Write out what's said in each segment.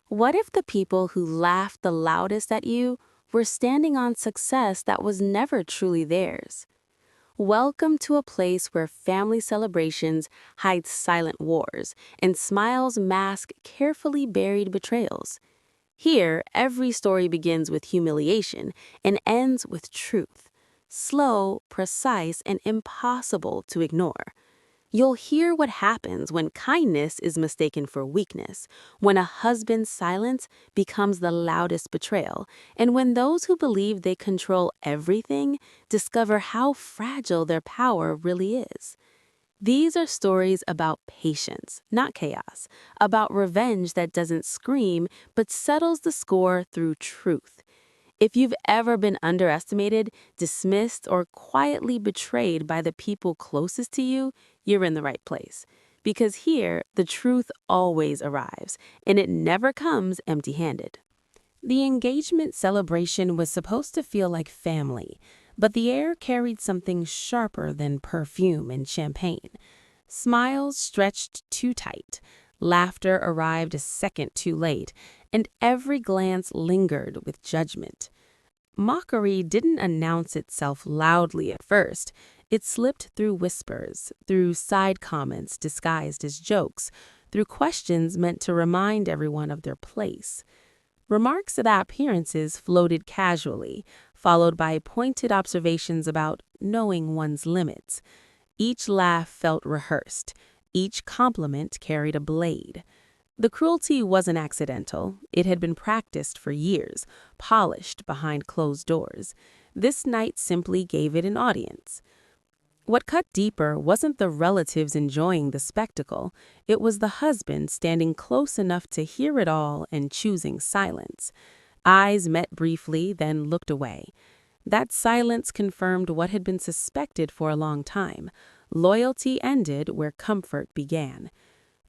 What if the people who laughed the loudest at you were standing on success that was never truly theirs? Welcome to a place where family celebrations hide silent wars and smiles mask carefully buried betrayals. Here, every story begins with humiliation and ends with truth. Slow, precise, and impossible to ignore. You'll hear what happens when kindness is mistaken for weakness, when a husband's silence becomes the loudest betrayal, and when those who believe they control everything discover how fragile their power really is. These are stories about patience, not chaos, about revenge that doesn't scream but settles the score through truth. If you've ever been underestimated, dismissed, or quietly betrayed by the people closest to you, you're in the right place. Because here, the truth always arrives, and it never comes empty-handed. The engagement celebration was supposed to feel like family, but the air carried something sharper than perfume and champagne. Smiles stretched too tight, laughter arrived a second too late, and every glance lingered with judgment. Mockery didn't announce itself loudly at first. It slipped through whispers, through side comments disguised as jokes, through questions meant to remind everyone of their place. Remarks about appearances floated casually, followed by pointed observations about knowing one's limits. Each laugh felt rehearsed. Each compliment carried a blade. The cruelty wasn't accidental. It had been practiced for years, polished behind closed doors. This night simply gave it an audience. What cut deeper wasn't the relatives enjoying the spectacle. It was the husband standing close enough to hear it all and choosing silence. Eyes met briefly, then looked away. That silence confirmed what had been suspected for a long time. Loyalty ended where comfort began.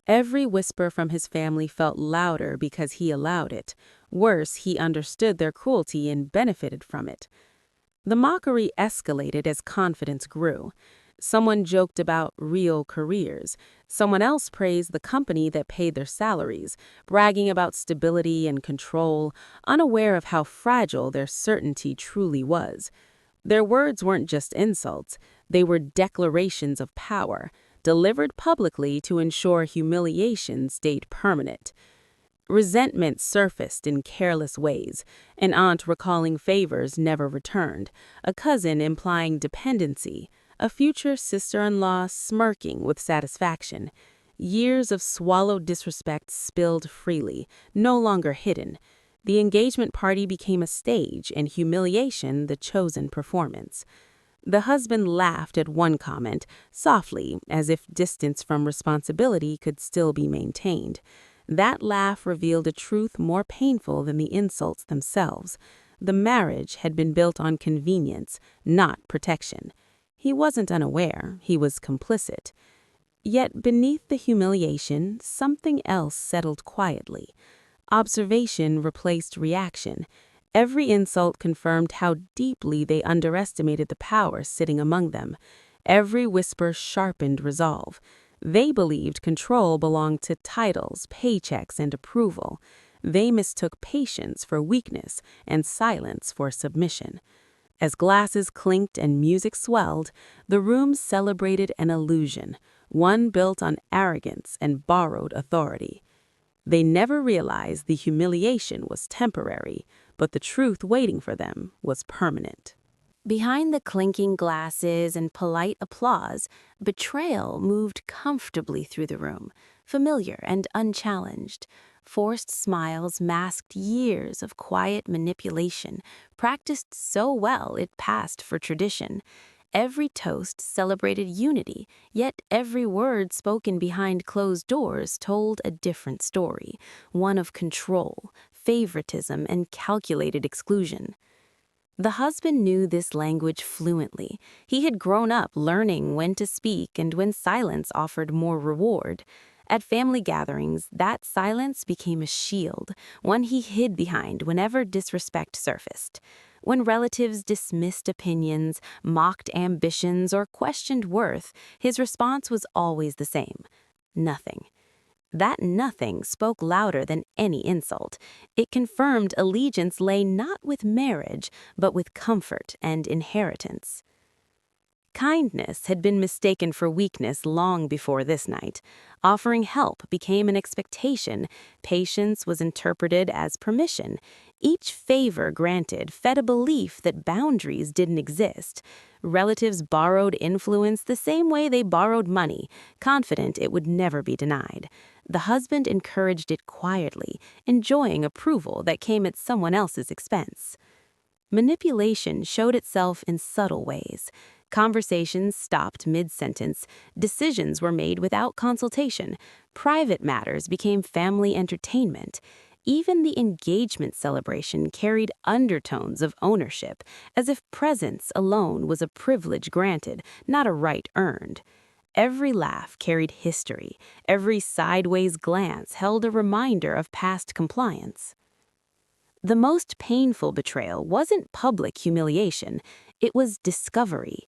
Every whisper from his family felt louder because he allowed it. Worse, he understood their cruelty and benefited from it. The mockery escalated as confidence grew. Someone joked about real careers. Someone else praised the company that paid their salaries, bragging about stability and control, unaware of how fragile their certainty truly was. Their words weren't just insults, they were declarations of power, delivered publicly to ensure humiliation stayed permanent. Resentment surfaced in careless ways, an aunt recalling favors never returned, a cousin implying dependency, a future sister-in-law smirking with satisfaction. Years of swallowed disrespect spilled freely, no longer hidden. The engagement party became a stage and humiliation the chosen performance. The husband laughed at one comment, softly, as if distance from responsibility could still be maintained. That laugh revealed a truth more painful than the insults themselves. The marriage had been built on convenience, not protection. He wasn't unaware, he was complicit. Yet beneath the humiliation, something else settled quietly. Observation replaced reaction. Every insult confirmed how deeply they underestimated the power sitting among them. Every whisper sharpened resolve. They believed control belonged to titles, paychecks, and approval. They mistook patience for weakness and silence for submission. As glasses clinked and music swelled, the room celebrated an illusion, one built on arrogance and borrowed authority. They never realized the humiliation was temporary, but the truth waiting for them was permanent. Behind the clinking glasses and polite applause, betrayal moved comfortably through the room, familiar and unchallenged. Forced smiles masked years of quiet manipulation, practiced so well it passed for tradition. Every toast celebrated unity, yet every word spoken behind closed doors told a different story, one of control, favoritism, and calculated exclusion. The husband knew this language fluently. He had grown up learning when to speak and when silence offered more reward. At family gatherings, that silence became a shield, one he hid behind whenever disrespect surfaced. When relatives dismissed opinions, mocked ambitions, or questioned worth, his response was always the same: nothing. That nothing spoke louder than any insult. It confirmed allegiance lay not with marriage, but with comfort and inheritance. Kindness had been mistaken for weakness long before this night. Offering help became an expectation. Patience was interpreted as permission. Each favor granted fed a belief that boundaries didn't exist. Relatives borrowed influence the same way they borrowed money, confident it would never be denied. The husband encouraged it quietly, enjoying approval that came at someone else's expense. Manipulation showed itself in subtle ways. Conversations stopped mid-sentence, decisions were made without consultation, private matters became family entertainment. Even the engagement celebration carried undertones of ownership, as if presence alone was a privilege granted, not a right earned. Every laugh carried history, every sideways glance held a reminder of past compliance. The most painful betrayal wasn't public humiliation, it was discovery.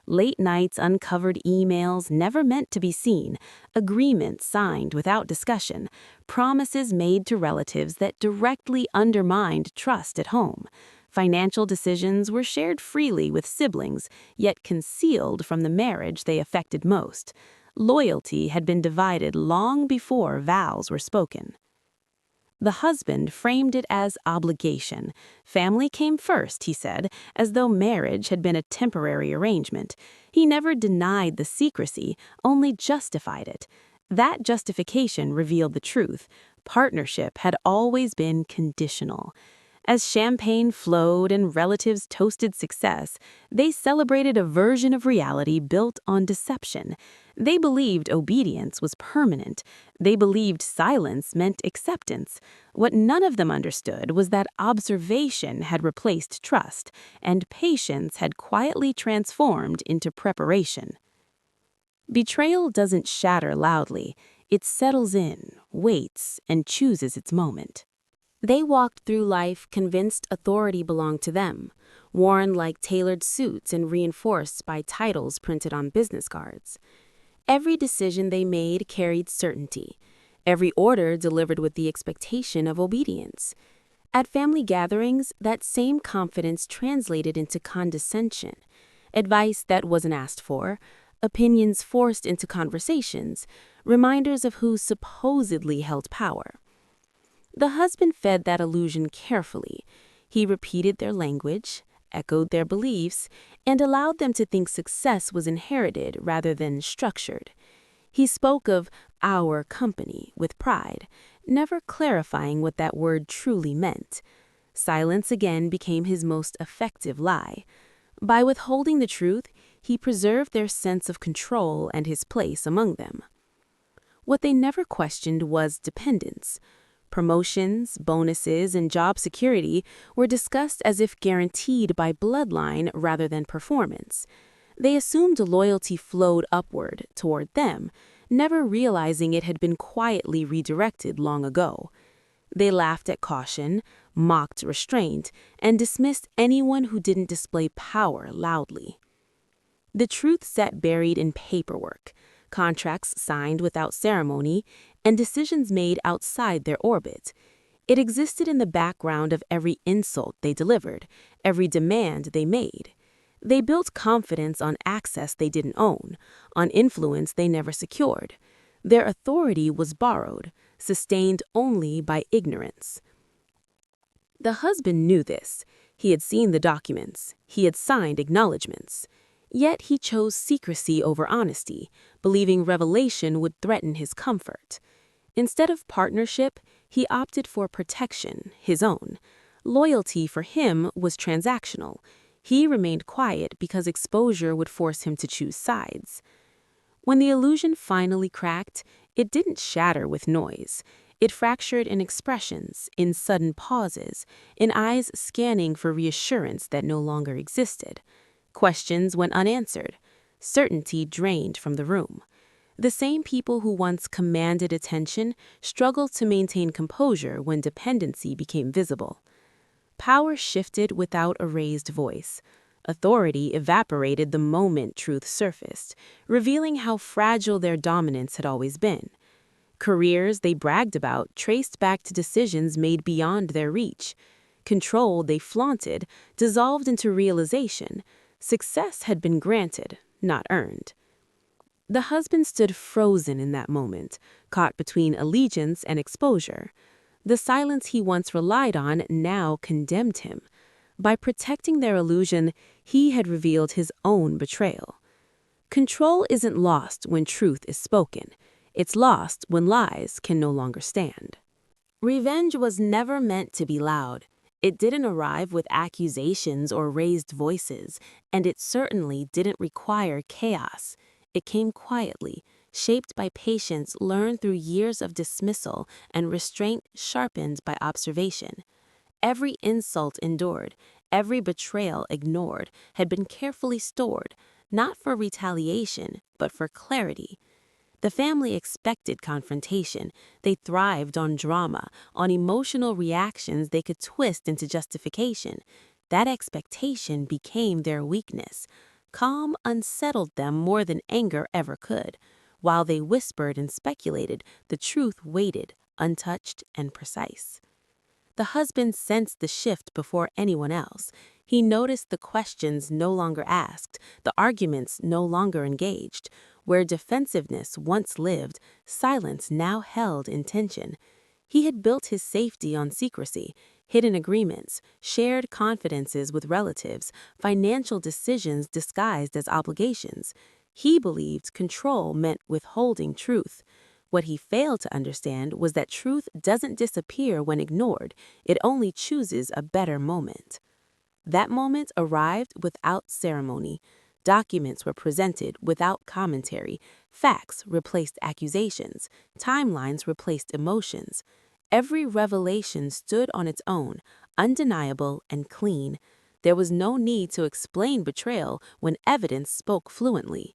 Late nights uncovered emails never meant to be seen, agreements signed without discussion, promises made to relatives that directly undermined trust at home. Financial decisions were shared freely with siblings, yet concealed from the marriage they affected most. Loyalty had been divided long before vows were spoken. The husband framed it as obligation. Family came first, he said, as though marriage had been a temporary arrangement. He never denied the secrecy, only justified it. That justification revealed the truth. Partnership had always been conditional. As champagne flowed and relatives toasted success, they celebrated a version of reality built on deception. They believed obedience was permanent. They believed silence meant acceptance. What none of them understood was that observation had replaced trust, and patience had quietly transformed into preparation. Betrayal doesn't shatter loudly. It settles in, waits, and chooses its moment. They walked through life convinced authority belonged to them, worn like tailored suits and reinforced by titles printed on business cards. Every decision they made carried certainty. Every order delivered with the expectation of obedience. At family gatherings, that same confidence translated into condescension, advice that wasn't asked for, opinions forced into conversations, reminders of who supposedly held power. The husband fed that illusion carefully. He repeated their language, echoed their beliefs, and allowed them to think success was inherited rather than structured. He spoke of our company with pride, never clarifying what that word truly meant. Silence again became his most effective lie. By withholding the truth, he preserved their sense of control and his place among them. What they never questioned was dependence. Promotions, bonuses, and job security were discussed as if guaranteed by bloodline rather than performance. They assumed loyalty flowed upward toward them, never realizing it had been quietly redirected long ago. They laughed at caution, mocked restraint, and dismissed anyone who didn't display power loudly. The truth sat buried in paperwork, contracts signed without ceremony, and decisions made outside their orbit. It existed in the background of every insult they delivered, every demand they made. They built confidence on access they didn't own, on influence they never secured. Their authority was borrowed, sustained only by ignorance. The husband knew this. He had seen the documents. He had signed acknowledgments. Yet he chose secrecy over honesty, believing revelation would threaten his comfort. Instead of partnership, he opted for protection, his own. Loyalty for him was transactional. He remained quiet because exposure would force him to choose sides. When the illusion finally cracked, it didn't shatter with noise. It fractured in expressions, in sudden pauses, in eyes scanning for reassurance that no longer existed. Questions went unanswered. Certainty drained from the room. The same people who once commanded attention struggled to maintain composure when dependency became visible. Power shifted without a raised voice. Authority evaporated the moment truth surfaced, revealing how fragile their dominance had always been. Careers they bragged about traced back to decisions made beyond their reach. Control they flaunted dissolved into realization. Success had been granted, not earned. The husband stood frozen in that moment, caught between allegiance and exposure. The silence he once relied on now condemned him. By protecting their illusion, he had revealed his own betrayal. Control isn't lost when truth is spoken. It's lost when lies can no longer stand. Revenge was never meant to be loud. It didn't arrive with accusations or raised voices, and it certainly didn't require chaos. It came quietly, shaped by patience learned through years of dismissal and restraint sharpened by observation. Every insult endured, every betrayal ignored, had been carefully stored, not for retaliation, but for clarity. The family expected confrontation. They thrived on drama, on emotional reactions they could twist into justification. That expectation became their weakness. Calm unsettled them more than anger ever could. While they whispered and speculated, the truth waited, untouched and precise. The husband sensed the shift before anyone else. He noticed the questions no longer asked, the arguments no longer engaged. Where defensiveness once lived, silence now held intention. He had built his safety on secrecy, hidden agreements, shared confidences with relatives, financial decisions disguised as obligations. He believed control meant withholding truth. What he failed to understand was that truth doesn't disappear when ignored, it only chooses a better moment. That moment arrived without ceremony. Documents were presented without commentary, facts replaced accusations, timelines replaced emotions. Every revelation stood on its own, undeniable and clean. There was no need to explain betrayal when evidence spoke fluently.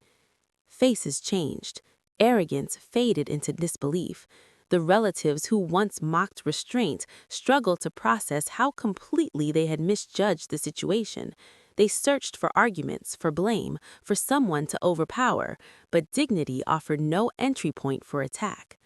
Faces changed. Arrogance faded into disbelief. The relatives who once mocked restraint struggled to process how completely they had misjudged the situation. They searched for arguments, for blame, for someone to overpower, but dignity offered no entry point for attack.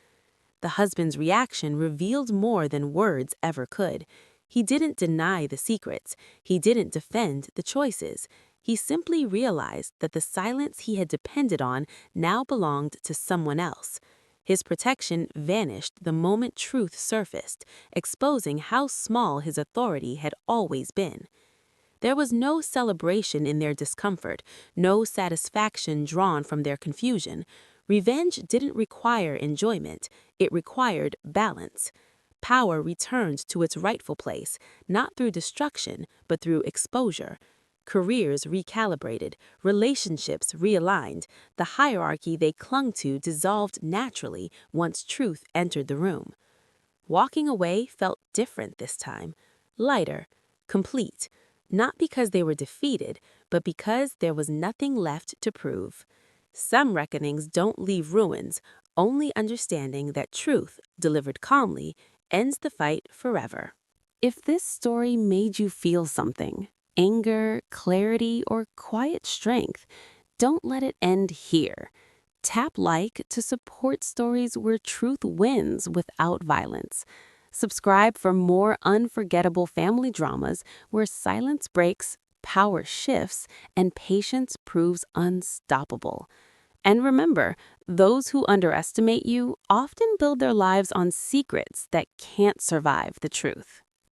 The husband's reaction revealed more than words ever could. He didn't deny the secrets. He didn't defend the choices. He simply realized that the silence he had depended on now belonged to someone else. His protection vanished the moment truth surfaced, exposing how small his authority had always been. There was no celebration in their discomfort, no satisfaction drawn from their confusion. Revenge didn't require enjoyment, it required balance. Power returned to its rightful place, not through destruction, but through exposure. Careers recalibrated, relationships realigned, the hierarchy they clung to dissolved naturally once truth entered the room. Walking away felt different this time, lighter, complete, not because they were defeated, but because there was nothing left to prove. Some reckonings don't leave ruins, only understanding that truth, delivered calmly, ends the fight forever. If this story made you feel something, anger, clarity, or quiet strength, don't let it end here. Tap like to support stories where truth wins without violence. Subscribe for more unforgettable family dramas where silence breaks, power shifts, and patience proves unstoppable. And remember, those who underestimate you often build their lives on secrets that can't survive the truth.